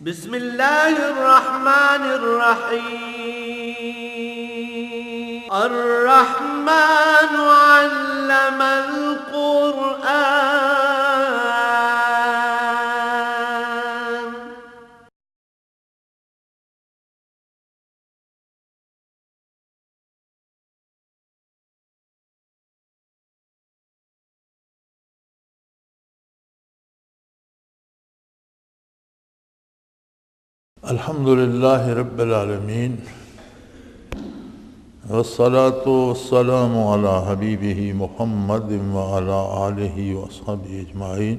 بسم الله الرحمن الرحيم الرحمن علم القرآن الحمد لله رب العالمين والصلاة والسلام على حبيبه محمد وعلى آله وصحبه أجمعين.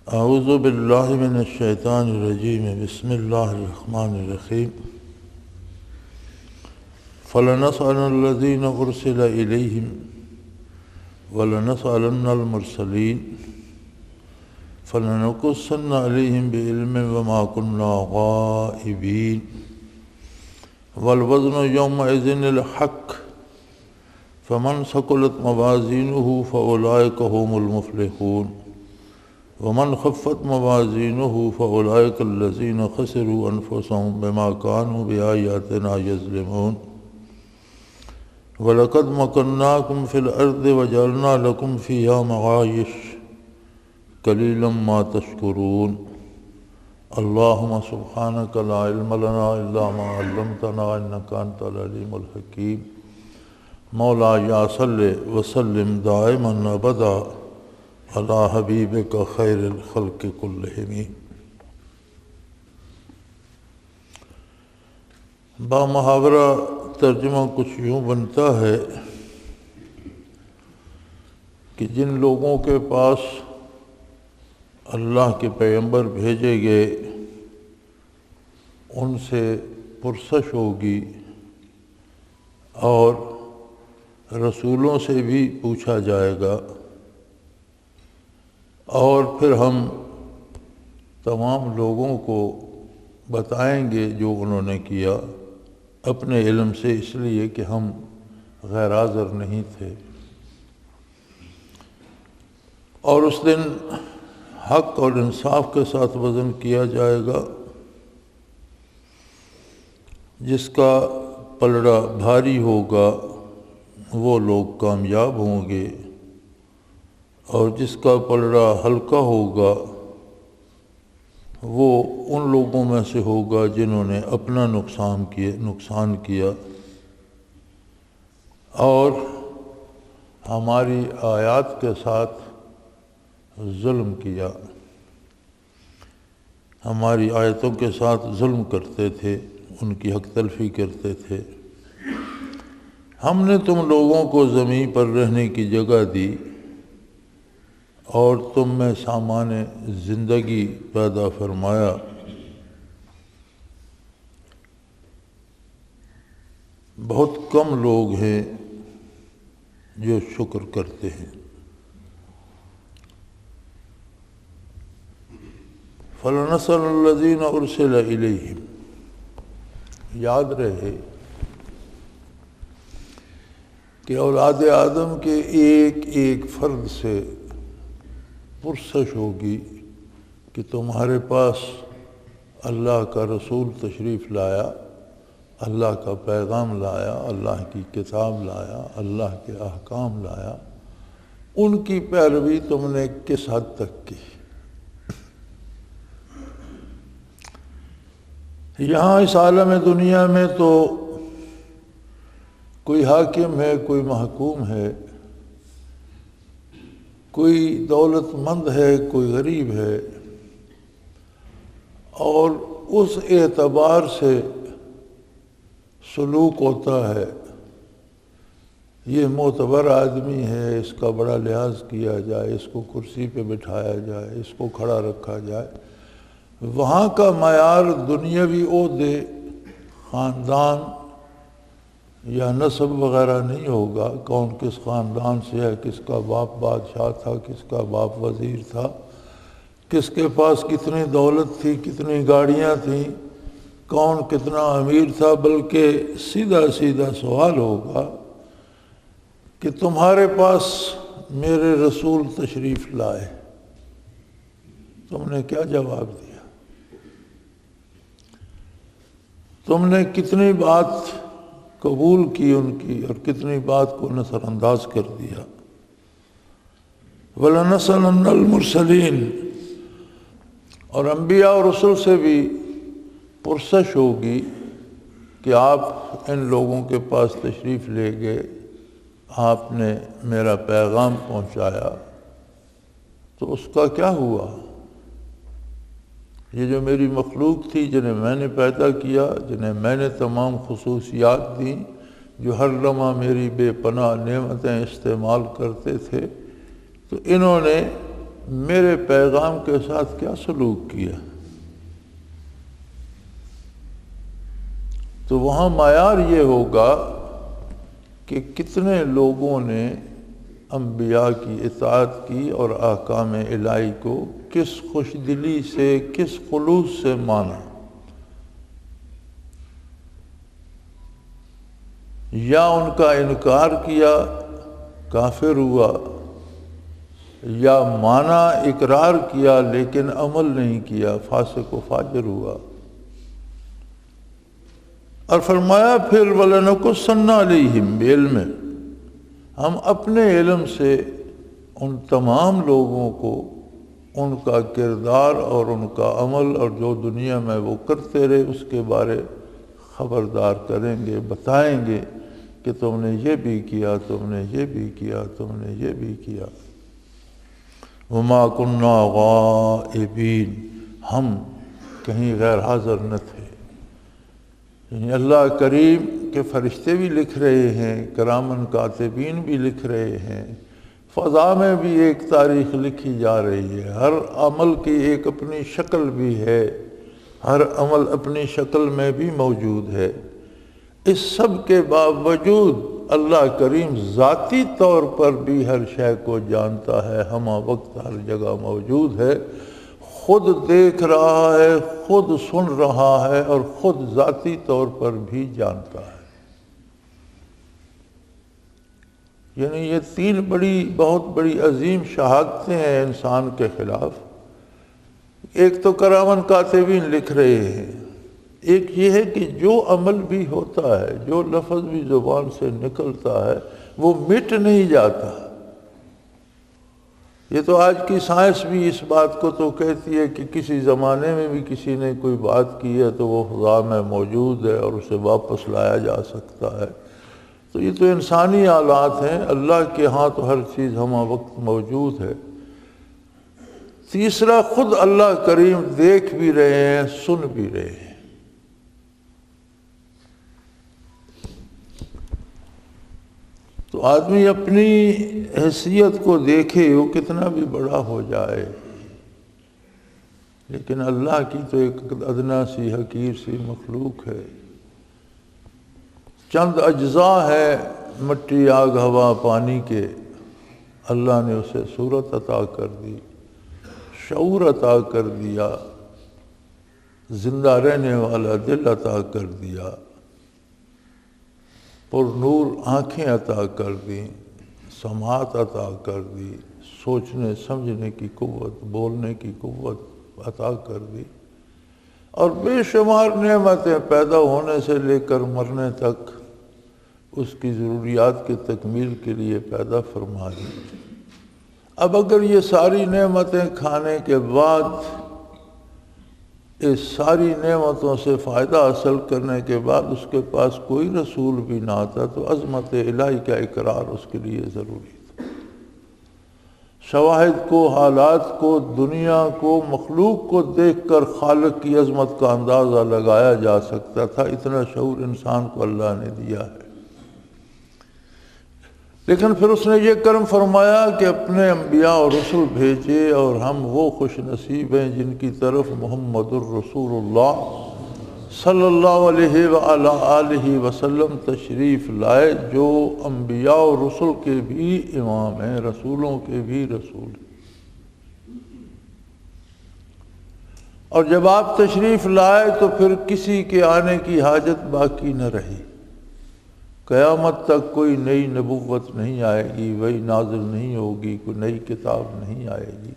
أعوذ بالله من الشيطان الرجيم. بسم الله الرحمن الرحيم. فلنسألن الذين أرسل إليهم ولنسألن المرسلين فلنقصن عليهم بعلم وما كنا غائبين والوزن يومئذ الحق فمن ثقلت موازينه فأولئك هم المفلحون ومن خفت موازينه فأولئك الذين خسروا أنفسهم بما كانوا بآياتنا يظلمون. ولقد مكناكم في الأرض وجعلنا لكم فيها معايش قلیلا ما تشکرون. اللہم سبحانک لا علم لنا الا ما علمتنا انک انت العلیم الحکیم. مولا یا صلی وسلم دائما ابدا علی حبیبک خیر الخلق کلہم. بامحاورہ ترجمہ کچھ یوں بنتا ہے کہ جن لوگوں کے پاس اللہ کے پیغمبر بھیجے گئے ان سے پرسش ہوگی اور رسولوں سے بھی پوچھا جائے گا، اور پھر ہم تمام لوگوں کو بتائیں گے جو انہوں نے کیا اپنے علم سے، اس لیے کہ ہم غیر حاضر نہیں تھے. اور اس دن حق اور انصاف کے ساتھ وزن کیا جائے گا. جس کا پلڑا بھاری ہوگا وہ لوگ کامیاب ہوں گے، اور جس کا پلڑا ہلکا ہوگا وہ ان لوگوں میں سے ہوگا جنہوں نے اپنا نقصان کیا اور ہماری آیات کے ساتھ ظلم کیا، ہماری آیتوں کے ساتھ ظلم کرتے تھے، ان کی حق تلفی کرتے تھے. ہم نے تم لوگوں کو زمین پر رہنے کی جگہ دی اور تم میں سامان زندگی پیدا فرمایا. بہت کم لوگ ہیں جو شکر کرتے ہیں. فَلَنَسْأَلَنَّ الَّذِينَ أُرْسِلَ إِلَيْهِمْ. یاد رہے کہ اولاد آدم کے ایک ایک فرد سے پرسش ہوگی کہ تمہارے پاس اللہ کا رسول تشریف لایا، اللہ کا پیغام لایا، اللہ کی کتاب لایا، اللہ کے احکام لایا، ان کی پیروی تم نے کس حد تک کی. یہاں اس عالم دنیا میں تو کوئی حاکم ہے، کوئی محکوم ہے، کوئی دولت مند ہے، کوئی غریب ہے، اور اس اعتبار سے سلوک ہوتا ہے. یہ معتبر آدمی ہے، اس کا بڑا لحاظ کیا جائے، اس کو کرسی پہ بٹھایا جائے، اس کو کھڑا رکھا جائے. وہاں کا معیار دنیاوی عہدے، خاندان یا نسب وغیرہ نہیں ہوگا. کون کس خاندان سے ہے، کس کا باپ بادشاہ تھا، کس کا باپ وزیر تھا، کس کے پاس کتنی دولت تھی، کتنی گاڑیاں تھیں، کون کتنا امیر تھا. بلکہ سیدھا سیدھا سوال ہوگا کہ تمہارے پاس میرے رسول تشریف لائے، تم نے کیا جواب دیا؟ تم نے کتنی بات قبول کی ان کی اور کتنی بات کو نظر انداز کر دیا۔ وَلَنَسْأَلَنَّ الْمُرْسَلِينَ، اور انبیاء اور رسل سے بھی پرسش ہوگی کہ آپ ان لوگوں کے پاس تشریف لے گئے، آپ نے میرا پیغام پہنچایا، تو اس کا کیا ہوا؟ یہ جو میری مخلوق تھی جنہیں میں نے پیدا کیا، جنہیں میں نے تمام خصوصیات دیں، جو ہر لمحہ میری بے پناہ نعمتیں استعمال کرتے تھے، تو انہوں نے میرے پیغام کے ساتھ کیا سلوک کیا؟ تو وہاں معیار یہ ہوگا کہ کتنے لوگوں نے انبیاء کی اطاعت کی اور احکام الہی کو کس خوش دلی سے، کس خلوص سے مانا، یا ان کا انکار کیا کافر ہوا، یا مانا اقرار کیا لیکن عمل نہیں کیا فاسق و فاجر ہوا۔ اور فرمایا پھر وَلَنَقُصَّنَّ عَلَيْهِمْ بِعِلْمٍ، ہم اپنے علم سے ان تمام لوگوں کو ان کا کردار اور ان کا عمل اور جو دنیا میں وہ کرتے رہے اس کے بارے خبردار کریں گے، بتائیں گے کہ تم نے یہ بھی کیا، تم نے یہ بھی کیا، تم نے یہ بھی کیا۔ وَمَا كُنَّا غَائِبِينَ، ہم کہیں غیر حاضر نہ تھے۔ یعنی اللہ کریم کے فرشتے بھی لکھ رہے ہیں، کرامن کاتبین بھی لکھ رہے ہیں، فضا میں بھی ایک تاریخ لکھی جا رہی ہے، ہر عمل کی ایک اپنی شکل بھی ہے، ہر عمل اپنی شکل میں بھی موجود ہے۔ اس سب کے باوجود اللہ کریم ذاتی طور پر بھی ہر شے کو جانتا ہے، ہمہ وقت ہر جگہ موجود ہے، خود دیکھ رہا ہے، خود سن رہا ہے اور خود ذاتی طور پر بھی جانتا ہے۔ یعنی یہ تین بہت بڑی عظیم شہادتیں ہیں انسان کے خلاف۔ ایک تو کرامن کاتبین لکھ رہے ہیں، ایک یہ ہے کہ جو عمل بھی ہوتا ہے، جو لفظ بھی زبان سے نکلتا ہے، وہ مٹ نہیں جاتا۔ یہ تو آج کی سائنس بھی اس بات کو تو کہتی ہے کہ کسی زمانے میں بھی کسی نے کوئی بات کی ہے تو وہ فضا میں موجود ہے اور اسے واپس لایا جا سکتا ہے۔ تو یہ تو انسانی آلات ہیں، اللہ کے ہاں تو ہر چیز ہمہ وقت موجود ہے۔ تیسرا، خود اللہ کریم دیکھ بھی رہے ہیں، سن بھی رہے ہیں۔ تو آدمی اپنی حیثیت کو دیکھے، وہ کتنا بھی بڑا ہو جائے، لیکن اللہ کی تو ایک ادنا سی حقیر سی مخلوق ہے۔ چند اجزاء ہے مٹی، آگ، ہوا، پانی کے، اللہ نے اسے صورت عطا کر دی، شعور عطا کر دیا، زندہ رہنے والا دل عطا کر دیا، پر نور آنکھیں عطا کر دیں، سماعت عطا کر دی، سوچنے سمجھنے کی قوت، بولنے کی قوت عطا کر دی، اور بے شمار نعمتیں پیدا ہونے سے لے کر مرنے تک اس کی ضروریات کی تکمیل کے لیے پیدا فرما دی۔ اب اگر یہ ساری نعمتیں کھانے کے بعد اس ساری نعمتوں سے فائدہ حاصل کرنے کے بعد اس کے پاس کوئی رسول بھی نہ آتا تو عظمت الہی کا اقرار اس کے لیے ضروری تھا۔ شواہد کو، حالات کو، دنیا کو، مخلوق کو دیکھ کر خالق کی عظمت کا اندازہ لگایا جا سکتا تھا، اتنا شعور انسان کو اللہ نے دیا ہے۔ لیکن پھر اس نے یہ کرم فرمایا کہ اپنے انبیاء اور رسل بھیجے، اور ہم وہ خوش نصیب ہیں جن کی طرف محمد الرسول اللہ صلی اللہ علیہ وآلہ آلہ وسلم تشریف لائے، جو انبیاء اور رسل کے بھی امام ہیں، رسولوں کے بھی رسول ہیں۔ اور جب آپ تشریف لائے تو پھر کسی کے آنے کی حاجت باقی نہ رہی، قیامت تک کوئی نئی نبوت نہیں آئے گی، وہی نازل نہیں ہوگی، کوئی نئی کتاب نہیں آئے گی۔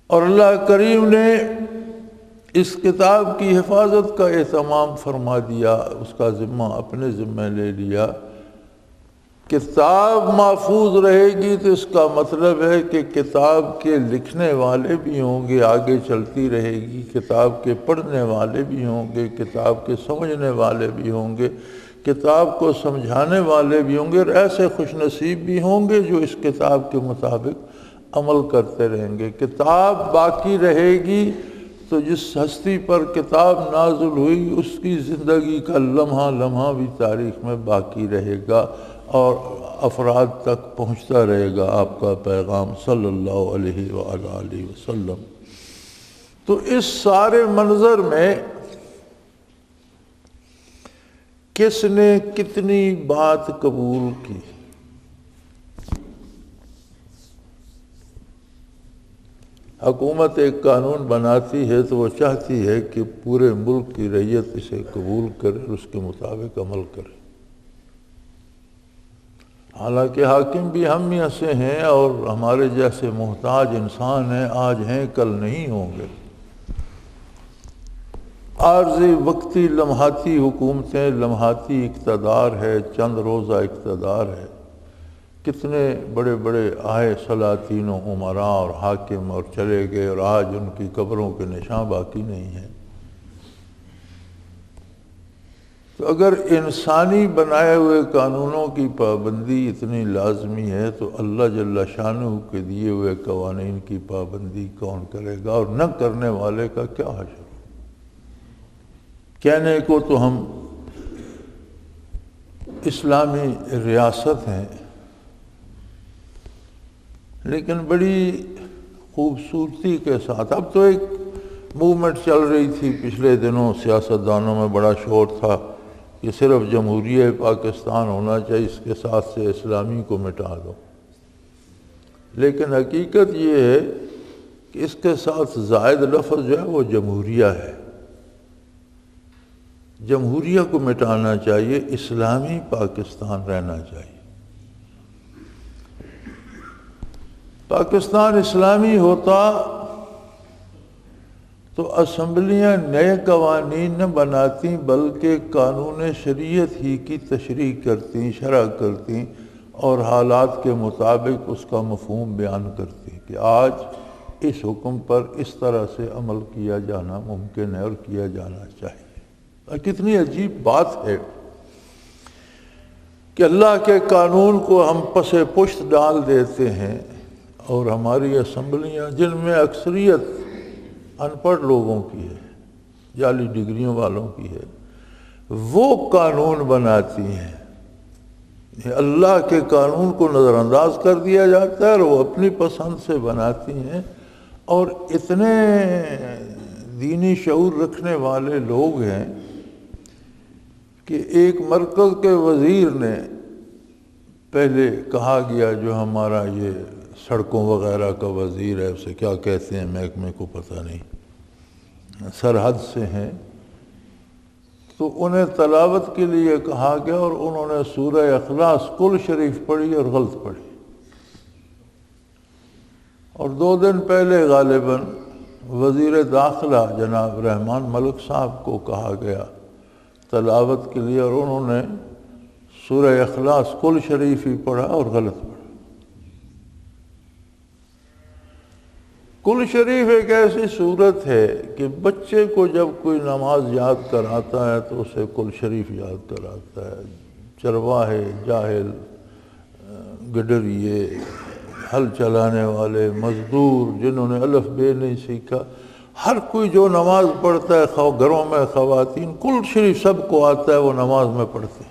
اور اللہ کریم نے اس کتاب کی حفاظت کا اہتمام فرما دیا، اس کا ذمہ اپنے ذمہ لے لیا۔ کتاب محفوظ رہے گی تو اس کا مطلب ہے کہ کتاب کے لکھنے والے بھی ہوں گے، آگے چلتی رہے گی، کتاب کے پڑھنے والے بھی ہوں گے، کتاب کے سمجھنے والے بھی ہوں گے، کتاب کو سمجھانے والے بھی ہوں گے، اور ایسے خوش نصیب بھی ہوں گے جو اس کتاب کے مطابق عمل کرتے رہیں گے۔ کتاب باقی رہے گی تو جس ہستی پر کتاب نازل ہوئی اس کی زندگی کا لمحہ لمحہ بھی تاریخ میں باقی رہے گا اور افراد تک پہنچتا رہے گا آپ کا پیغام صلی اللہ علیہ وآلہ وسلم۔ تو اس سارے منظر میں کس نے کتنی بات قبول کی؟ حکومت ایک قانون بناتی ہے تو وہ چاہتی ہے کہ پورے ملک کی رعیت اسے قبول کرے اور اس کے مطابق عمل کرے۔ حالانکہ حاکم بھی ہم ہی سے ہیں اور ہمارے جیسے محتاج انسان ہیں، آج ہیں کل نہیں ہوں گے۔ عارضی وقتی لمحاتی حکومتیں، لمحاتی اقتدار ہے، چند روزہ اقتدار ہے۔ کتنے بڑے بڑے آئے سلاطین و امراء اور حاکم اور چلے گئے، اور آج ان کی قبروں کے نشاں باقی نہیں ہیں۔ تو اگر انسانی بنائے ہوئے قانونوں کی پابندی اتنی لازمی ہے تو اللہ جل شانہ کے دیے ہوئے قوانین کی پابندی کون کرے گا؟ اور نہ کرنے والے کا کیا حشر؟ کہنے کو تو ہم اسلامی ریاست ہیں، لیکن بڑی خوبصورتی کے ساتھ اب تو ایک موومنٹ چل رہی تھی پچھلے دنوں، سیاستدانوں میں بڑا شور تھا کہ صرف جمہوریہ پاکستان ہونا چاہیے، اس کے ساتھ سے اسلامی کو مٹا دو۔ لیکن حقیقت یہ ہے کہ اس کے ساتھ زائد لفظ جو ہے وہ جمہوریہ ہے۔ جمہوریہ کو مٹانا چاہیے، اسلامی پاکستان رہنا چاہیے۔ پاکستان اسلامی ہوتا تو اسمبلیاں نئے قوانین نہ بناتی بلکہ قانون شریعت ہی کی تشریح کرتی، شرح کرتی اور حالات کے مطابق اس کا مفہوم بیان کرتی کہ آج اس حکم پر اس طرح سے عمل کیا جانا ممکن ہے اور کیا جانا چاہیے۔ اور کتنی عجیب بات ہے کہ اللہ کے قانون کو ہم پس پشت ڈال دیتے ہیں، اور ہماری اسمبلیاں جن میں اکثریت ان پڑھ لوگوں کی ہے، جعلی ڈگریوں والوں کی ہے، وہ قانون بناتی ہیں۔ اللہ کے قانون کو نظر انداز کر دیا جاتا ہے اور وہ اپنی پسند سے بناتی ہیں۔ اور اتنے دینی شعور رکھنے والے لوگ ہیں کہ ایک مرکز کے وزیر نے پہلے کہا گیا، جو ہمارا یہ سڑکوں وغیرہ کا وزیر ہے، اسے کیا کہتے ہیں محکمے کو پتہ نہیں، سرحد سے ہیں، تو انہیں تلاوت کے لیے کہا گیا اور انہوں نے سورہ اخلاص کل شریف پڑھی اور غلط پڑھی۔ اور 2 دن پہلے غالباً وزیر داخلہ جناب رحمان ملک صاحب کو کہا گیا تلاوت کے لیے، اور انہوں نے سورہ اخلاص کل شریف ہی پڑھا اور غلط پڑھا۔ کل شریف ایک ایسی صورت ہے کہ بچے کو جب کوئی نماز یاد کراتا ہے تو اسے کل شریف یاد کراتا ہے۔ چرواہے، جاہل، گڈریے، ہل چلانے والے، مزدور جنہوں نے الف بے نہیں سیکھا، ہر کوئی جو نماز پڑھتا ہے، گھروں میں خواتین، کل شریف سب کو آتا ہے، وہ نماز میں پڑھتے ہیں۔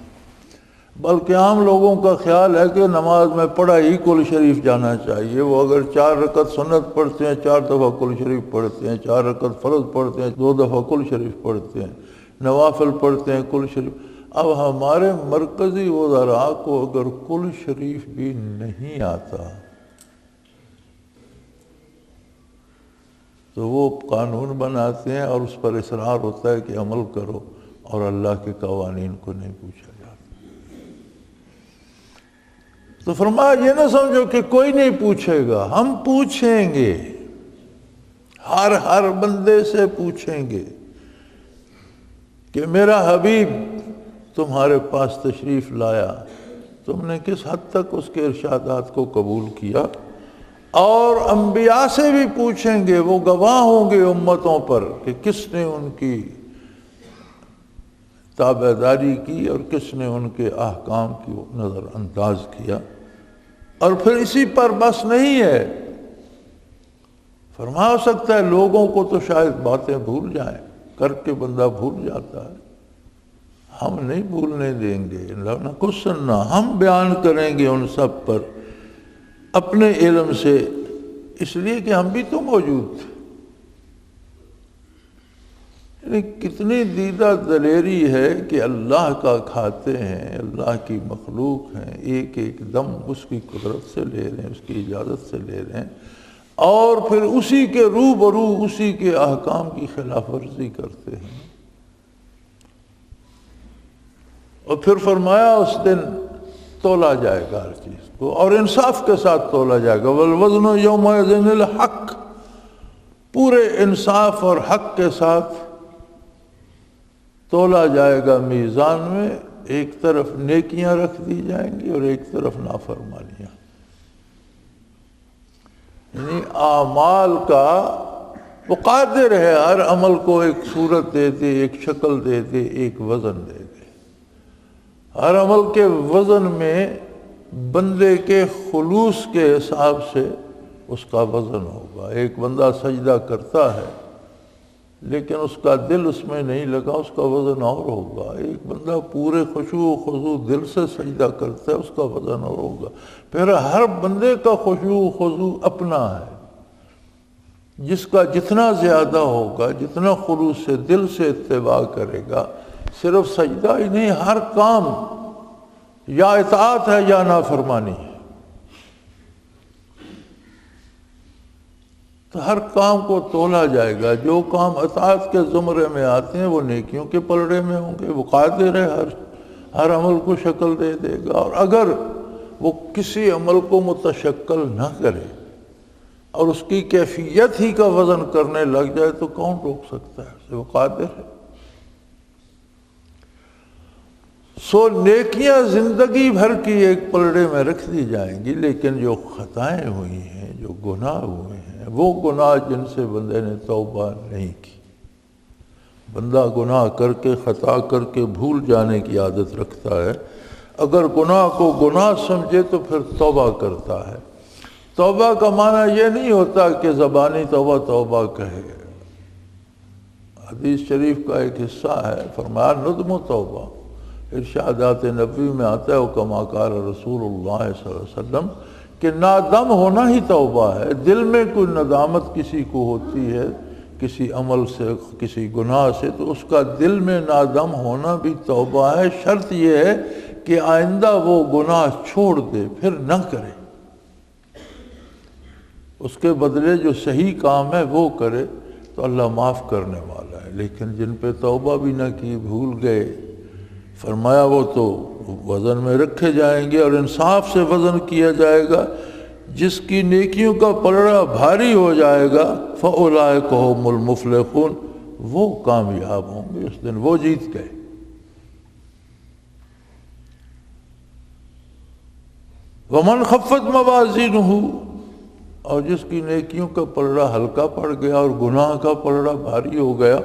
بلکہ عام لوگوں کا خیال ہے کہ نماز میں پڑھا ہی کل شریف جانا چاہیے۔ وہ اگر 4 رکعت سنت پڑھتے ہیں 4 دفعہ کل شریف پڑھتے ہیں، 4 رکعت فرض پڑھتے ہیں 2 دفعہ کل شریف پڑھتے ہیں، نوافل پڑھتے ہیں کل شریف۔ اب ہمارے مرکزی وزراء کو اگر کل شریف بھی نہیں آتا تو وہ قانون بناتے ہیں اور اس پر اصرار ہوتا ہے کہ عمل کرو، اور اللہ کے قوانین کو نہیں پوچھا جاتا۔ تو فرمایا یہ نہ سمجھو کہ کوئی نہیں پوچھے گا، ہم پوچھیں گے، ہر بندے سے پوچھیں گے کہ میرا حبیب تمہارے پاس تشریف لایا، تم نے کس حد تک اس کے ارشادات کو قبول کیا؟ اور انبیاء سے بھی پوچھیں گے، وہ گواہ ہوں گے امتوں پر کہ کس نے ان کی تابعداری کی اور کس نے ان کے احکام کی نظر انداز کیا۔ اور پھر اسی پر بس نہیں ہے، فرما سکتا ہے لوگوں کو تو شاید باتیں بھول جائیں، کر کے بندہ بھول جاتا ہے، ہم نہیں بھولنے دیں گے، نقصنا ہم بیان کریں گے ان سب پر اپنے علم سے، اس لیے کہ ہم بھی تو موجود تھے۔ یعنی کتنی دیدہ دلیری ہے کہ اللہ کا کھاتے ہیں، اللہ کی مخلوق ہیں، ایک ایک دم اس کی قدرت سے لے رہے ہیں، اس کی اجازت سے لے رہے ہیں، اور پھر اسی کے روبرو اسی کے احکام کی خلاف ورزی کرتے ہیں۔ اور پھر فرمایا اس دن تولا جائے گا ہر چیز کو، اور انصاف کے ساتھ تولا جائے گا، والوزن یومئذ الحق، پورے انصاف اور حق کے ساتھ تولا جائے گا میزان میں، ایک طرف نیکیاں رکھ دی جائیں گی اور ایک طرف نافرمانیاں۔ یعنی اعمال کا وہ قادر ہے ہر عمل کو ایک صورت دے دے، ایک شکل دے دے، ایک وزن دے دے۔ ہر عمل کے وزن میں بندے کے خلوص کے حساب سے اس کا وزن ہوگا۔ ایک بندہ سجدہ کرتا ہے لیکن اس کا دل اس میں نہیں لگا، اس کا وزن اور ہوگا۔ ایک بندہ پورے خشوع و خضوع دل سے سجدہ کرتا ہے، اس کا وزن اور ہوگا۔ پھر ہر بندے کا خشوع و خضوع اپنا ہے، جس کا جتنا زیادہ ہوگا، جتنا خلوص سے دل سے اتباع کرے گا، صرف سجدہ ہی نہیں، ہر کام یا اطاعت ہے یا نافرمانی ہے، تو ہر کام کو تولا جائے گا۔ جو کام اطاعت کے زمرے میں آتے ہیں وہ نیکیوں کے پلڑے میں ہوں گے، وہ قادر ہے ہر عمل کو شکل دے دے گا۔ اور اگر وہ کسی عمل کو متشکل نہ کرے اور اس کی کیفیت ہی کا وزن کرنے لگ جائے تو کون روک سکتا ہے؟ وہ قادر ہے۔ سو نیکیاں زندگی بھر کی ایک پلڑے میں رکھ دی جائیں گی، لیکن جو خطائیں ہوئی ہیں، جو گناہ ہوئے ہیں، وہ گناہ جن سے بندے نے توبہ نہیں کی۔ بندہ گناہ کر کے، خطا کر کے بھول جانے کی عادت رکھتا ہے، اگر گناہ کو گناہ سمجھے تو پھر توبہ کرتا ہے۔ توبہ کا معنی یہ نہیں ہوتا کہ زبانی توبہ توبہ کہے۔ حدیث شریف کا ایک حصہ ہے، فرمایا ندم و توبہ، ارشادات نبوی میں آتا ہے کما قال رسول اللہ صلی اللہ علیہ وسلم کہ نادم ہونا ہی توبہ ہے۔ دل میں کوئی ندامت کسی کو ہوتی ہے کسی عمل سے، کسی گناہ سے، تو اس کا دل میں نادم ہونا بھی توبہ ہے۔ شرط یہ ہے کہ آئندہ وہ گناہ چھوڑ دے، پھر نہ کرے، اس کے بدلے جو صحیح کام ہے وہ کرے، تو اللہ معاف کرنے والا ہے۔ لیکن جن پہ توبہ بھی نہ کی، بھول گئے، فرمایا وہ تو وزن میں رکھے جائیں گے اور انصاف سے وزن کیا جائے گا۔ جس کی نیکیوں کا پلڑا بھاری ہو جائے گا فَأُولَئِكَ هُمُ الْمُفْلِحُونَ، وہ کامیاب ہوں گے، اس دن وہ جیت گئے۔ وَمَنْ خَفَّتْ مَوَازِينُهُ، اور جس کی نیکیوں کا پلڑا ہلکا پڑ گیا اور گناہ کا پلڑا بھاری ہو گیا،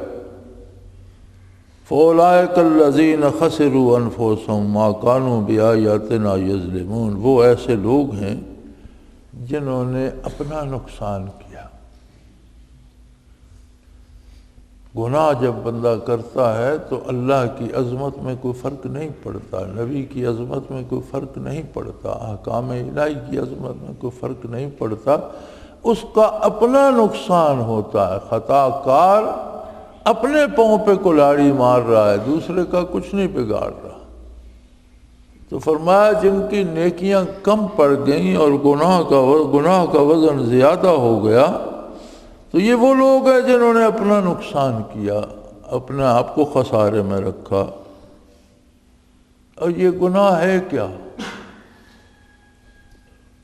فَأُولَئِكَ الَّذِينَ خَسِرُوا أَنفُسَهُمْ مَا كَانُوا بِآيَاتِنَا يَظْلِمُونَ، وہ ایسے لوگ ہیں جنہوں نے اپنا نقصان کیا۔ گناہ جب بندہ کرتا ہے تو اللہ کی عظمت میں کوئی فرق نہیں پڑتا، نبی کی عظمت میں کوئی فرق نہیں پڑتا، احکام الہی کی عظمت میں کوئی فرق نہیں پڑتا، اس کا اپنا نقصان ہوتا ہے۔ خطا کار اپنے پاؤں پہ کلاڑی مار رہا ہے، دوسرے کا کچھ نہیں بگاڑ رہا۔ تو فرمایا جن کی نیکیاں کم پڑ گئیں اور گناہ کا وزن زیادہ ہو گیا، تو یہ وہ لوگ ہیں جنہوں نے اپنا نقصان کیا، اپنے آپ کو خسارے میں رکھا۔ اور یہ گناہ ہے کیا؟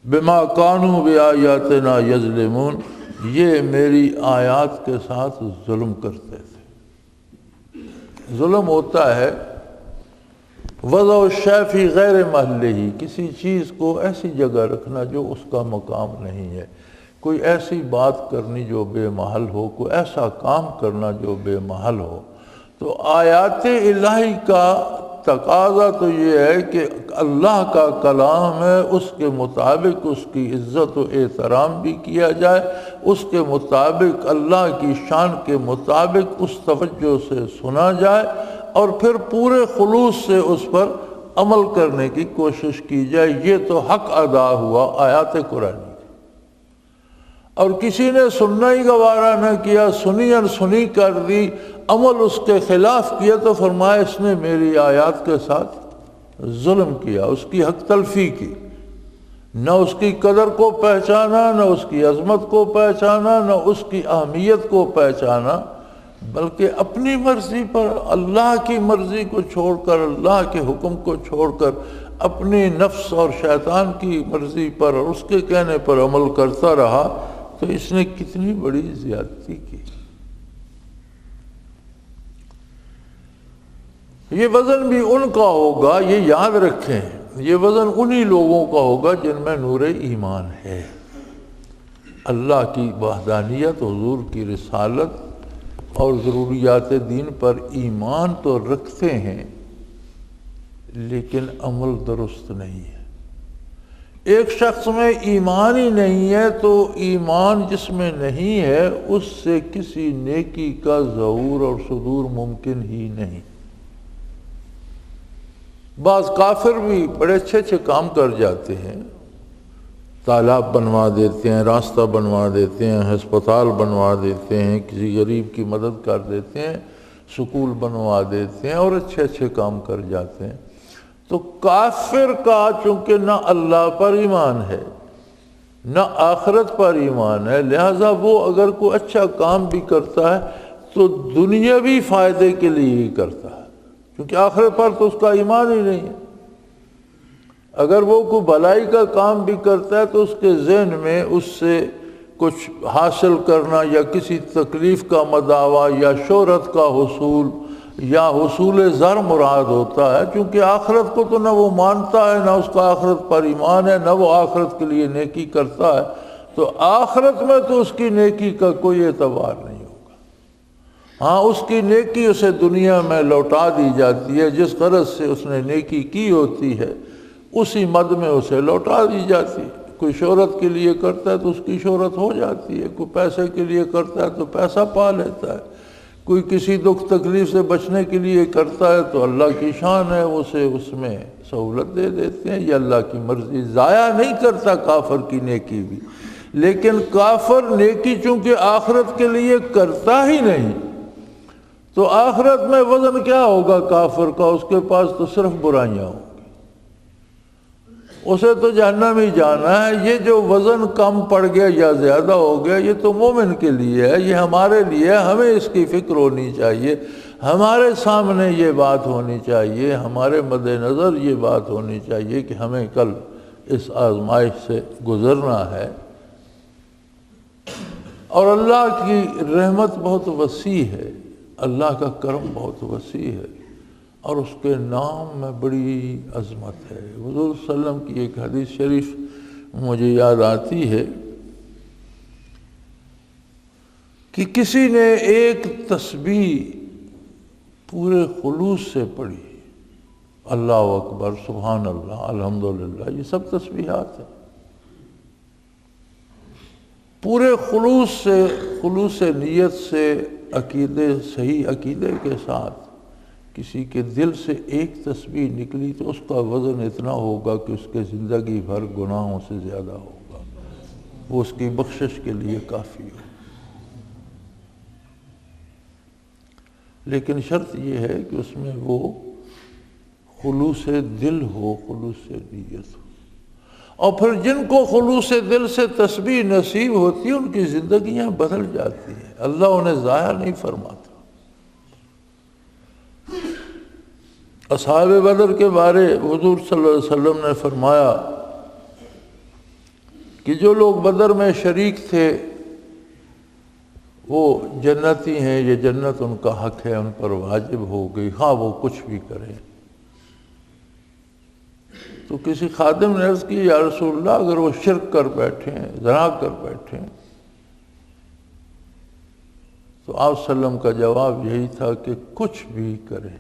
بما کانوا بآیاتنا یظلمون، یہ میری آیات کے ساتھ ظلم کرتے تھے۔ ظلم ہوتا ہے وضع الشیء فی غیر محلہ، کسی چیز کو ایسی جگہ رکھنا جو اس کا مقام نہیں ہے، کوئی ایسی بات کرنی جو بے محل ہو، کوئی ایسا کام کرنا جو بے محل ہو۔ تو آیات الہی کا تقاضا تو یہ ہے کہ اللہ کا کلام ہے، اس کے مطابق اس کی عزت و احترام بھی کیا جائے، اس کے مطابق اللہ کی شان کے مطابق اس توجہ سے سنا جائے، اور پھر پورے خلوص سے اس پر عمل کرنے کی کوشش کی جائے۔ یہ تو حق ادا ہوا آیات قرآنی۔ اور کسی نے سننا ہی گوارا نہ کیا، سنی انسنی کر دی، عمل اس کے خلاف کیا، تو فرمایا اس نے میری آیات کے ساتھ ظلم کیا، اس کی حق تلفی کی، نہ اس کی قدر کو پہچانا، نہ اس کی عظمت کو پہچانا، نہ اس کی اہمیت کو پہچانا، بلکہ اپنی مرضی پر، اللہ کی مرضی کو چھوڑ کر، اللہ کے حکم کو چھوڑ کر اپنی نفس اور شیطان کی مرضی پر اور اس کے کہنے پر عمل کرتا رہا، تو اس نے کتنی بڑی زیادتی کی۔ یہ وزن بھی ان کا ہوگا، یہ یاد رکھیں، یہ وزن انہی لوگوں کا ہوگا جن میں نور ایمان ہے، اللہ کی وحدانیت، حضور کی رسالت اور ضروریات دین پر ایمان تو رکھتے ہیں، لیکن عمل درست نہیں ہے۔ ایک شخص میں ایمان ہی نہیں ہے تو ایمان جس میں نہیں ہے اس سے کسی نیکی کا ظہور اور صدور ممکن ہی نہیں۔ بعض کافر بھی بڑے اچھے اچھے کام کر جاتے ہیں، تالاب بنوا دیتے ہیں، راستہ بنوا دیتے ہیں، ہسپتال بنوا دیتے ہیں، کسی غریب کی مدد کر دیتے ہیں، سکول بنوا دیتے ہیں، اور اچھے اچھے کام کر جاتے ہیں۔ تو کافر کا چونکہ نہ اللہ پر ایمان ہے نہ آخرت پر ایمان ہے، لہذا وہ اگر کوئی اچھا کام بھی کرتا ہے تو دنیاوی فائدے کے لیے ہی کرتا ہے، کیونکہ آخرت پر تو اس کا ایمان ہی نہیں ہے۔ اگر وہ کوئی بھلائی کا کام بھی کرتا ہے تو اس کے ذہن میں اس سے کچھ حاصل کرنا یا کسی تکلیف کا مداوع یا شہرت کا حصول یا حصول زر مراد ہوتا ہے، چونکہ آخرت کو تو نہ وہ مانتا ہے، نہ اس کا آخرت پر ایمان ہے، نہ وہ آخرت کے لیے نیکی کرتا ہے، تو آخرت میں تو اس کی نیکی کا کوئی اعتبار نہیں ہوگا۔ ہاں، اس کی نیکی اسے دنیا میں لوٹا دی جاتی ہے، جس غرض سے اس نے نیکی کی ہوتی ہے اسی مد میں اسے لوٹا دی جاتی ہے۔ کوئی شہرت کے لیے کرتا ہے تو اس کی شہرت ہو جاتی ہے، کوئی پیسے کے لیے کرتا ہے تو پیسہ پا لیتا ہے، کوئی کسی دکھ تکلیف سے بچنے کے لیے کرتا ہے تو اللہ کی شان ہے، اسے اس میں سہولت دے دیتے ہیں۔ یہ اللہ کی مرضی، ضائع نہیں کرتا کافر کی نیکی بھی، لیکن کافر نیکی چونکہ آخرت کے لیے کرتا ہی نہیں، تو آخرت میں وزن کیا ہوگا کافر کا؟ اس کے پاس تو صرف برائیاں ہوں، اسے تو جہنم ہی جانا ہے۔ یہ جو وزن کم پڑ گیا یا زیادہ ہو گیا یہ تو مومن کے لیے ہے، یہ ہمارے لیے ہے، ہمیں اس کی فکر ہونی چاہیے، ہمارے سامنے یہ بات ہونی چاہیے، ہمارے مد نظر یہ بات ہونی چاہیے کہ ہمیں کل اس آزمائش سے گزرنا ہے، اور اللہ کی رحمت بہت وسیع ہے، اللہ کا کرم بہت وسیع ہے، اور اس کے نام میں بڑی عظمت ہے۔ حضور صلی اللہ علیہ وسلم کی ایک حدیث شریف مجھے یاد آتی ہے کہ کسی نے ایک تسبیح پورے خلوص سے پڑھی، اللہ اکبر، سبحان اللہ، الحمدللہ، یہ سب تسبیحات ہیں، پورے خلوص نیت سے، عقیدے، صحیح عقیدے کے ساتھ کسی کے دل سے ایک تسبیح نکلی تو اس کا وزن اتنا ہوگا کہ اس کے زندگی بھر گناہوں سے زیادہ ہوگا، وہ اس کی بخشش کے لیے کافی ہو۔ لیکن شرط یہ ہے کہ اس میں وہ خلوص دل ہو، خلوص نیت ہو، اور پھر جن کو خلوص دل سے تسبیح نصیب ہوتی ہے ان کی زندگیاں بدل جاتی ہیں، اللہ انہیں ضائع نہیں فرماتا۔ اصحاب بدر کے بارے حضور صلی اللہ علیہ وسلم نے فرمایا کہ جو لوگ بدر میں شریک تھے وہ جنتی ہیں، یہ جنت ان کا حق ہے، ان پر واجب ہو گئی، ہاں وہ کچھ بھی کریں۔ تو کسی خادم نے عرض کی یا رسول اللہ اگر وہ شرک کر بیٹھیں، زنا کر بیٹھیں، تو آپ صلی اللہ علیہ وسلم کا جواب یہی تھا کہ کچھ بھی کریں۔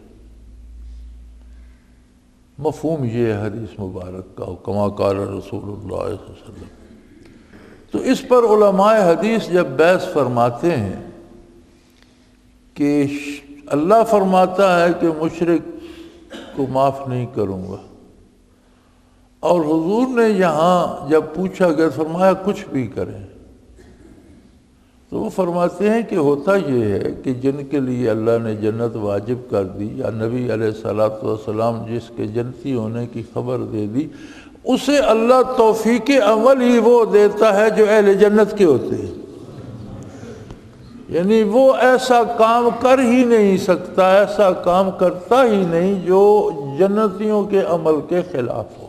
مفہوم یہ ہے حدیث مبارک کا، کما قال رسول اللہ صلی اللہ علیہ وسلم۔ تو اس پر علماء حدیث جب بحث فرماتے ہیں کہ اللہ فرماتا ہے کہ مشرک کو معاف نہیں کروں گا، اور حضور نے یہاں جب پوچھا گیا فرمایا کچھ بھی کریں، تو وہ فرماتے ہیں کہ ہوتا یہ ہے کہ جن کے لیے اللہ نے جنت واجب کر دی، یا نبی علیہ الصلوۃ والسلام جس کے جنتی ہونے کی خبر دے دی، اسے اللہ توفیق عمل ہی وہ دیتا ہے جو اہل جنت کے ہوتے ہیں۔ یعنی وہ ایسا کام کر ہی نہیں سکتا، ایسا کام کرتا ہی نہیں جو جنتیوں کے عمل کے خلاف ہو۔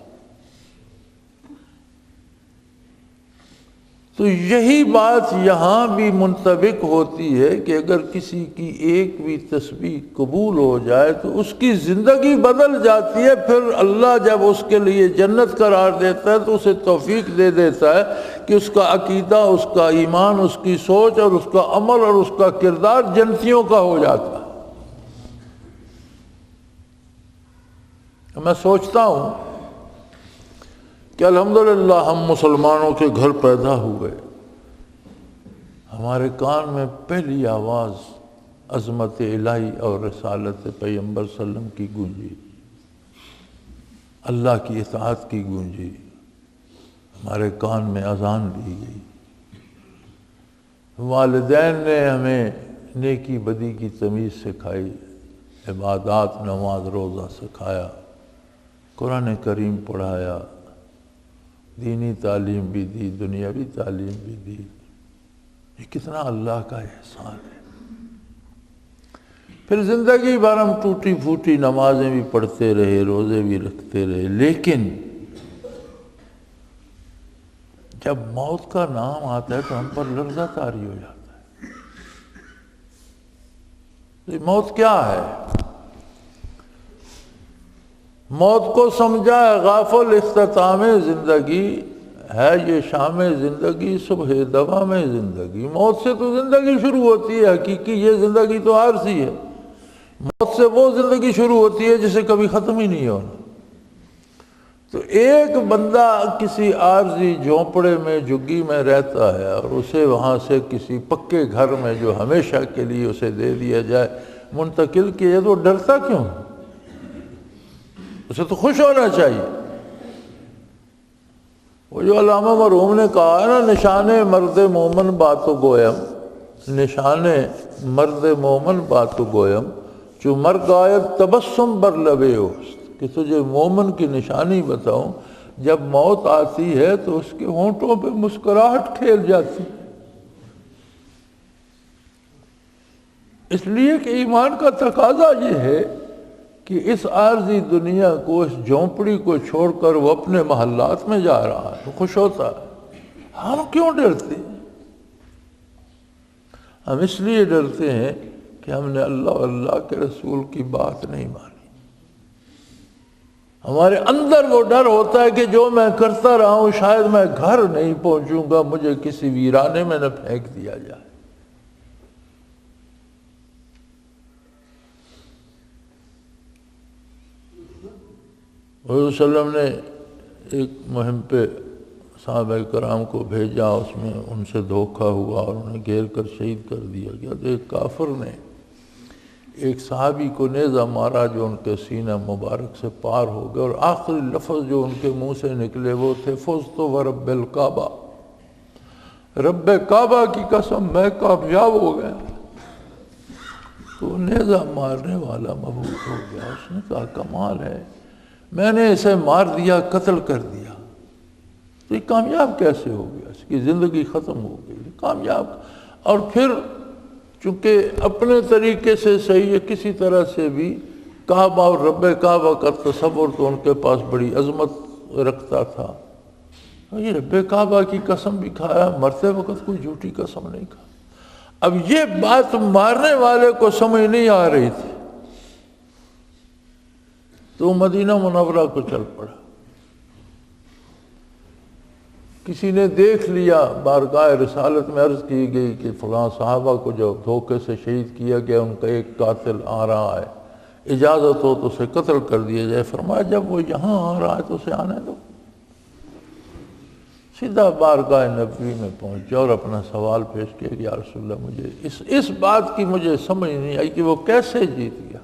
تو یہی بات یہاں بھی منطبق ہوتی ہے کہ اگر کسی کی ایک بھی تسبیح قبول ہو جائے تو اس کی زندگی بدل جاتی ہے، پھر اللہ جب اس کے لیے جنت قرار دیتا ہے تو اسے توفیق دے دیتا ہے کہ اس کا عقیدہ، اس کا ایمان، اس کی سوچ اور اس کا عمل اور اس کا کردار جنتیوں کا ہو جاتا ہے۔ میں سوچتا ہوں کہ الحمدللہ ہم مسلمانوں کے گھر پیدا ہوئے، ہمارے کان میں پہلی آواز عظمت الہی اور رسالت پیغمبر صلی اللہ علیہ وسلم کی گونجی، اللہ کی اطاعت کی گونجی، ہمارے کان میں اذان دی گئی، والدین نے ہمیں نیکی بدی کی تمیز سکھائی، عبادات، نماز، روزہ سکھایا، قرآن کریم پڑھایا، دینی تعلیم بھی دی، دنیاوی تعلیم بھی دی۔ یہ کتنا اللہ کا احسان ہے۔ پھر زندگی بھر ہم ٹوٹی پھوٹی نمازیں بھی پڑھتے رہے، روزے بھی رکھتے رہے، لیکن جب موت کا نام آتا ہے تو ہم پر لرزہ طاری ہو جاتا ہے۔ موت کیا ہے؟ موت کو سمجھا ہے غافل اختتام زندگی ہے، یہ شام زندگی صبح دوام زندگی۔ موت سے تو زندگی شروع ہوتی ہے، حقیقی یہ زندگی تو عارضی ہے۔ موت سے وہ زندگی شروع ہوتی ہے جسے کبھی ختم ہی نہیں ہونا۔ تو ایک بندہ کسی عارضی جھونپڑے میں، جھگی میں رہتا ہے، اور اسے وہاں سے کسی پکے گھر میں جو ہمیشہ کے لیے اسے دے دیا جائے، منتقل کیا جائے، تو وہ ڈرتا کیوں؟ اسے تو خوش ہونا چاہیے۔ وہ جو علامہ مرحوم نے کہا ہے نا، نشان مرد مومن باتو گویم، نشان مرد مومن باتو گویم، جو مرگ آید تبسم بر لبے ہوست، کہ تجھے مومن کی نشانی بتاؤں، جب موت آتی ہے تو اس کے ہونٹوں پہ مسکراہٹ کھیل جاتی۔ اس لیے کہ ایمان کا تقاضا یہ ہے کہ اس عارضی دنیا کو، اس جھونپڑی کو چھوڑ کر وہ اپنے محلات میں جا رہا ہے، وہ خوش ہوتا ہے۔ ہم کیوں ڈرتے ہیں؟ ہم اس لیے ڈرتے ہیں کہ ہم نے اللہ اور اللہ کے رسول کی بات نہیں مانی۔ ہمارے اندر وہ ڈر ہوتا ہے کہ جو میں کرتا رہا ہوں شاید میں گھر نہیں پہنچوں گا، مجھے کسی ویرانے میں نہ پھینک دیا جائے۔ حضور صلی اللہ علیہ وسلم نے ایک مہم پہ صحابہ کرام کو بھیجا، اس میں ان سے دھوکہ ہوا اور انہیں گھیر کر شہید کر دیا گیا۔ تو ایک کافر نے ایک صحابی کو نیزہ مارا جو ان کے سینہ مبارک سے پار ہو گیا، اور آخری لفظ جو ان کے منہ سے نکلے وہ تھے فزت ورب الکعبہ، رب کعبہ کی قسم میں کامیاب ہو گیا۔ تو نیزہ مارنے والا مبہوت ہو گیا، اس نے کہا کمال ہے، میں نے اسے مار دیا، قتل کر دیا، تو یہ کامیاب کیسے ہو گیا؟ اس کی زندگی ختم ہو گئی، کامیاب۔ اور پھر چونکہ اپنے طریقے سے صحیح ہے، کسی طرح سے بھی کعبہ اور رب کعبہ کا تصور تو ان کے پاس بڑی عظمت رکھتا تھا، یہ رب کعبہ کی قسم بھی کھایا، مرتے وقت کوئی جھوٹی قسم نہیں کھا۔ اب یہ بات مارنے والے کو سمجھ نہیں آ رہی تھی تو مدینہ منورہ کو چل پڑا۔ کسی نے دیکھ لیا، بارگاہ رسالت میں عرض کی گئی کہ فلاں صحابہ کو جو دھوکے سے شہید کیا گیا ان کا ایک قاتل آ رہا ہے، اجازت ہو تو اسے قتل کر دیا جائے۔ فرمایا جب وہ یہاں آ رہا ہے تو اسے آنے دو۔ سیدھا بارگاہ نبوی میں پہنچا اور اپنا سوال پیش کیا کہ یا رسول اللہ مجھے اس بات کی مجھے سمجھ نہیں آئی کہ وہ کیسے جیت گیا۔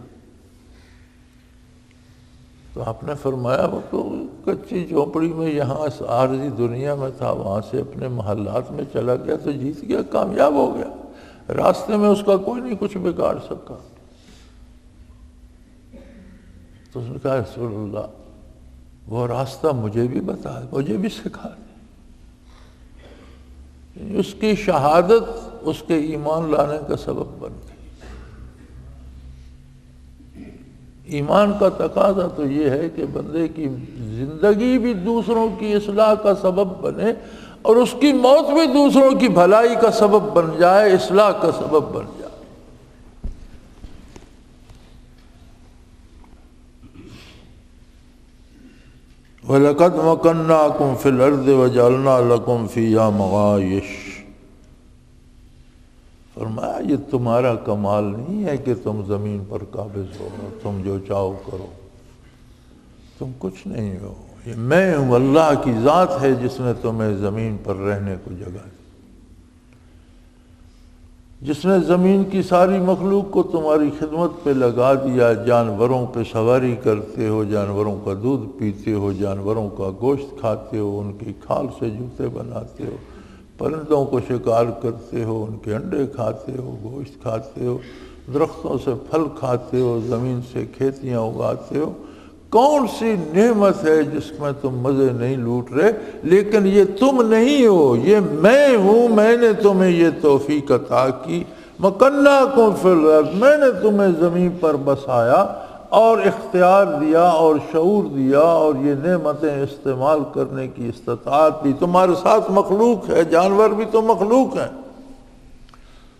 تو آپ نے فرمایا وہ تو کچی جھونپڑی میں یہاں اس عارضی دنیا میں تھا، وہاں سے اپنے محلات میں چلا گیا تو جیت گیا، کامیاب ہو گیا، راستے میں اس کا کوئی نہیں کچھ بگاڑ سکا۔ تو اس نے کہا رسول اللہ وہ راستہ مجھے بھی بتا دے، مجھے بھی سکھا دے۔ اس کی شہادت اس کے ایمان لانے کا سبب بن گئی۔ ایمان کا تقاضا تو یہ ہے کہ بندے کی زندگی بھی دوسروں کی اصلاح کا سبب بنے اور اس کی موت بھی دوسروں کی بھلائی کا سبب بن جائے، اصلاح کا سبب بن جائے۔ وَلَقَدْ مَكَنَّاكُمْ فِي الْأَرْضِ وَجَعَلْنَا لَكُمْ فِيهَا مَعَائِشَ۔ فرمایا یہ تمہارا کمال نہیں ہے کہ تم زمین پر قابض ہو، تم جو چاہو کرو، تم کچھ نہیں ہو، یہ میں ہوں، اللہ کی ذات ہے جس نے تمہیں زمین پر رہنے کو جگہ دی، جس نے زمین کی ساری مخلوق کو تمہاری خدمت پہ لگا دیا، جانوروں پہ سواری کرتے ہو، جانوروں کا دودھ پیتے ہو، جانوروں کا گوشت کھاتے ہو، ان کی کھال سے جوتے بناتے ہو، پرندوں کو شکار کرتے ہو، ان کے انڈے کھاتے ہو، گوشت کھاتے ہو، درختوں سے پھل کھاتے ہو، زمین سے کھیتیاں اگاتے ہو۔ کون سی نعمت ہے جس میں تم مزے نہیں لوٹ رہے؟ لیکن یہ تم نہیں ہو، یہ میں ہوں، میں نے تمہیں یہ توفیق عطا کی۔ مکناکم فی الارض، میں نے تمہیں زمین پر بسایا اور اختیار دیا اور شعور دیا اور یہ نعمتیں استعمال کرنے کی استطاعت دی۔ تمہارے ساتھ مخلوق ہے، جانور بھی تو مخلوق ہیں،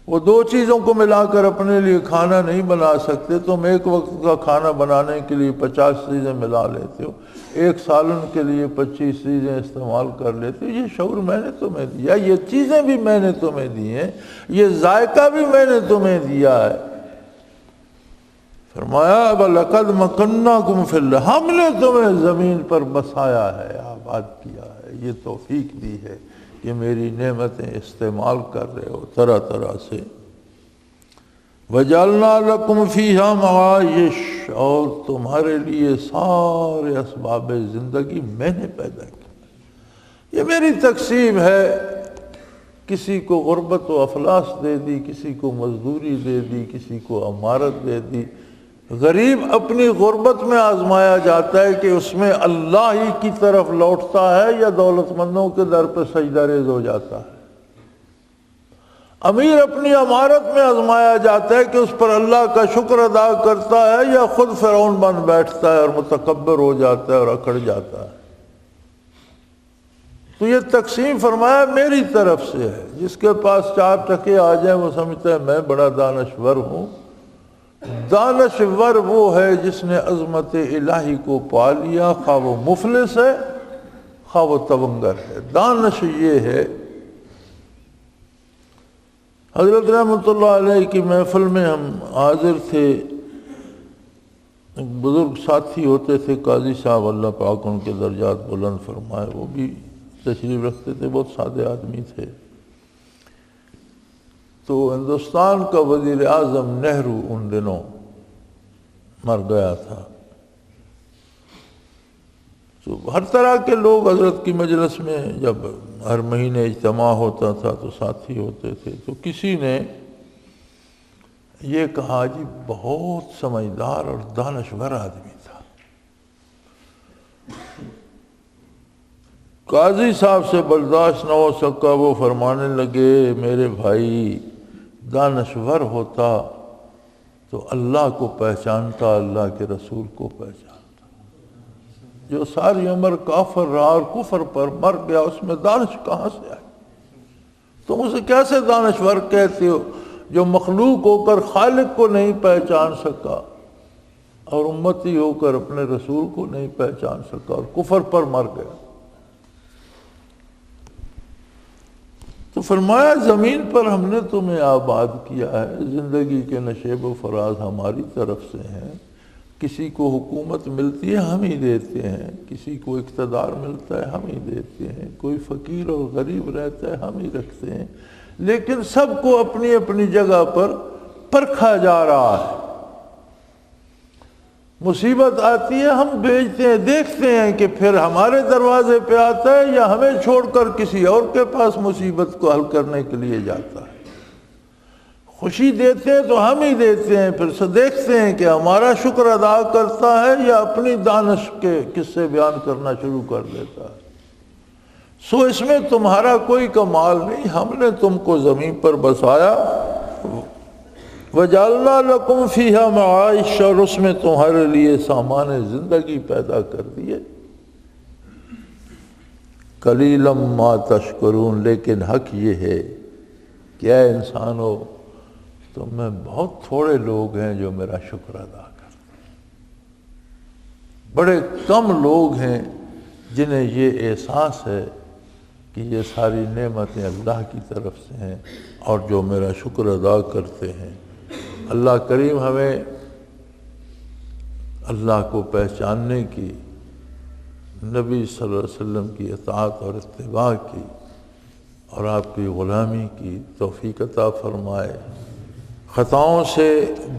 وہ دو چیزوں کو ملا کر اپنے لیے کھانا نہیں بنا سکتے۔ تم ایک وقت کا کھانا بنانے کے لیے 50 چیزیں ملا لیتے ہو، ایک سالن کے لیے 25 چیزیں استعمال کر لیتے ہو۔ یہ شعور میں نے تمہیں دیا، یہ چیزیں بھی میں نے تمہیں دی ہیں، یہ ذائقہ بھی میں نے تمہیں دیا ہے۔ فرمایا وَلَقَدْ مَكَنَّاكُمْ فِي الْأَرْضِ، ہم نے تمہیں زمین پر بسایا ہے، آباد کیا ہے، یہ توفیق دی ہے کہ میری نعمتیں استعمال کر رہے ہو طرح طرح سے۔ وَجَعَلْنَا لَكُمْ فِيهَا مَعَائِشَ، اور تمہارے لیے سارے اسباب زندگی میں نے پیدا کیا۔ یہ میری تقسیم ہے، کسی کو غربت و افلاس دے دی، کسی کو مزدوری دے دی، کسی کو امارت دے دی۔ غریب اپنی غربت میں آزمایا جاتا ہے کہ اس میں اللہ ہی کی طرف لوٹتا ہے یا دولت مندوں کے در پہ سجدہ ریز ہو جاتا ہے۔ امیر اپنی امارت میں آزمایا جاتا ہے کہ اس پر اللہ کا شکر ادا کرتا ہے یا خود فرعون بن بیٹھتا ہے اور متکبر ہو جاتا ہے اور اکڑ جاتا ہے۔ تو یہ تقسیم فرمایا میری طرف سے ہے۔ جس کے پاس 4 ٹکے آ جائیں وہ سمجھتا ہے میں بڑا دانشور ہوں۔ دانشور وہ ہے جس نے عظمت الہی کو پا لیا، خواہ وہ مفلس ہے خواہ وہ تونگر ہے۔ دانش یہ ہے۔ حضرت رحمۃ اللہ علیہ کی محفل میں ہم حاضر تھے، ایک بزرگ ساتھی ہوتے تھے قاضی صاحب، اللہ پاک ان کے درجات بلند فرمائے، وہ بھی تشریف رکھتے تھے، بہت سادے آدمی تھے۔ تو ہندوستان کا وزیر اعظم نہرو ان دنوں مر گیا تھا، تو ہر طرح کے لوگ حضرت کی مجلس میں جب ہر مہینے اجتماع ہوتا تھا تو ساتھی ہوتے تھے۔ تو کسی نے یہ کہا جی بہت سمجھدار اور دانشور آدمی تھا۔ قاضی صاحب سے برداشت نہ ہو سکا، وہ فرمانے لگے میرے بھائی دانشور ہوتا تو اللہ کو پہچانتا، اللہ کے رسول کو پہچانتا۔ جو ساری عمر کافر رہا اور کفر پر مر گیا، اس میں دانش کہاں سے آئی؟ تم اسے کیسے دانشور کہتے ہو؟ جو مخلوق ہو کر خالق کو نہیں پہچان سکا اور امتی ہو کر اپنے رسول کو نہیں پہچان سکا اور کفر پر مر گیا. تو فرمایا زمین پر ہم نے تمہیں آباد کیا ہے، زندگی کے نشیب و فراز ہماری طرف سے ہیں، کسی کو حکومت ملتی ہے ہم ہی دیتے ہیں، کسی کو اقتدار ملتا ہے ہم ہی دیتے ہیں، کوئی فقیر اور غریب رہتا ہے ہم ہی رکھتے ہیں، لیکن سب کو اپنی اپنی جگہ پر پرکھا جا رہا ہے. مصیبت آتی ہے ہم بھیجتے ہیں، دیکھتے ہیں کہ پھر ہمارے دروازے پہ آتا ہے یا ہمیں چھوڑ کر کسی اور کے پاس مصیبت کو حل کرنے کے لیے جاتا ہے. خوشی دیتے ہیں تو ہم ہی دیتے ہیں، پھر سے دیکھتے ہیں کہ ہمارا شکر ادا کرتا ہے یا اپنی دانش کے قصے بیان کرنا شروع کر دیتا ہے. سو اس میں تمہارا کوئی کمال نہیں، ہم نے تم کو زمین پر بسایا. وَجَعَلْنَا لَكُمْ فِيهَا مَعَائِشَ، اور اس میں تمہارے لیے سامان زندگی پیدا کر دیے. قَلِيلًا مَا تَشْكُرُونَ، لیکن حق یہ ہے کہ اے انسانو تم میں بہت تھوڑے لوگ ہیں جو میرا شکر ادا کرتے ہیں. بڑے کم لوگ ہیں جنہیں یہ احساس ہے کہ یہ ساری نعمتیں اللہ کی طرف سے ہیں اور جو میرا شکر ادا کرتے ہیں. اللہ کریم ہمیں اللہ کو پہچاننے کی، نبی صلی اللہ علیہ وسلم کی اطاعت اور اتباع کی اور آپ کی غلامی کی توفیق عطا فرمائے. خطاؤں سے،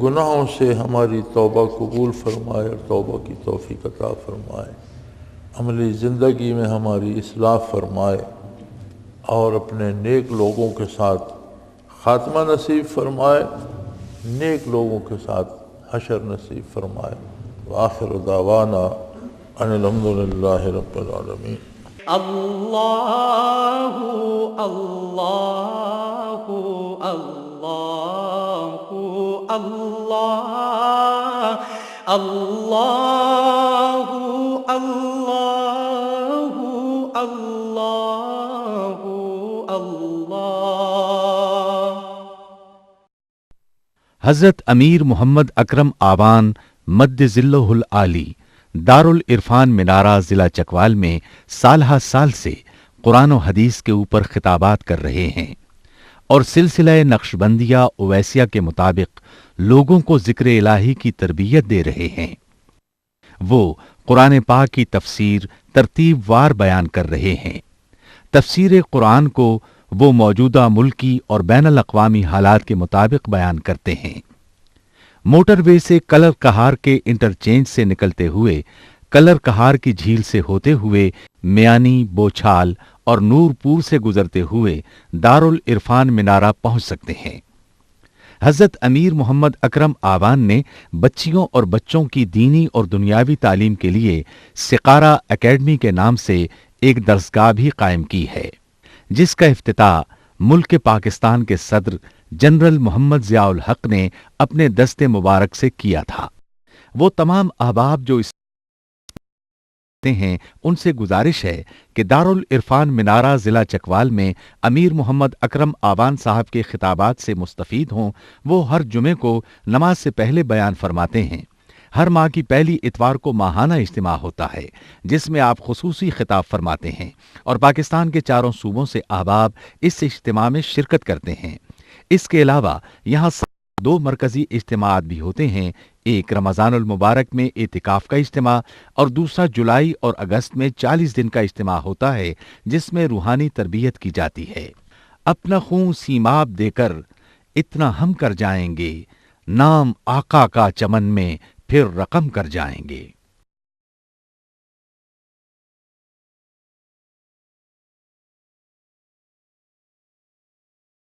گناہوں سے ہماری توبہ قبول فرمائے اور توبہ کی توفیق عطا فرمائے. عملی زندگی میں ہماری اصلاح فرمائے اور اپنے نیک لوگوں کے ساتھ خاتمہ نصیب فرمائے، نیک لوگوں کے ساتھ حشر نصیب فرمائے. وآخر دعوانا ان الحمدللہ رب العالمین. اللہ اللہ اللہ اللہ اللہ اللہ اللہ اللہ. حضرت امیر محمد اکرم آوان مد ظلہ العالی دارالعرفان منارہ ضلع چکوال میں سالہ سال سے قرآن و حدیث کے اوپر خطابات کر رہے ہیں اور سلسلہ نقشبندیہ اویسیہ کے مطابق لوگوں کو ذکر الہی کی تربیت دے رہے ہیں. وہ قرآن پاک کی تفسیر ترتیب وار بیان کر رہے ہیں. تفسیر قرآن کو وہ موجودہ ملکی اور بین الاقوامی حالات کے مطابق بیان کرتے ہیں. موٹر وے سے کلر کہار کے انٹرچینج سے نکلتے ہوئے، کلر کہار کی جھیل سے ہوتے ہوئے میانی، بوچھال اور نور پور سے گزرتے ہوئے دارالعرفان منارہ پہنچ سکتے ہیں. حضرت امیر محمد اکرم آوان نے بچیوں اور بچوں کی دینی اور دنیاوی تعلیم کے لیے سقارہ اکیڈمی کے نام سے ایک درسگاہ بھی قائم کی ہے، جس کا افتتاح ملک پاکستان کے صدر جنرل محمد ضیاء الحق نے اپنے دست مبارک سے کیا تھا. وہ تمام احباب جو اس ہیں ان سے گزارش ہے کہ دارالعرفان منارہ ضلع چکوال میں امیر محمد اکرم آوان صاحب کے خطابات سے مستفید ہوں. وہ ہر جمعے کو نماز سے پہلے بیان فرماتے ہیں. ہر ماہ کی پہلی اتوار کو ماہانہ اجتماع ہوتا ہے جس میں آپ خصوصی خطاب فرماتے ہیں اور پاکستان کے چاروں صوبوں سے احباب اس اجتماع میں شرکت کرتے ہیں. اس کے علاوہ یہاں 2 مرکزی اجتماعات بھی ہوتے ہیں، ایک رمضان المبارک میں اعتکاف کا اجتماع اور دوسرا جولائی اور اگست میں 40 دن کا اجتماع ہوتا ہے جس میں روحانی تربیت کی جاتی ہے. اپنا خون سیماب دے کر اتنا ہم کر جائیں گے، نام آقا کا چمن میں پھر رقم کر جائیں گے.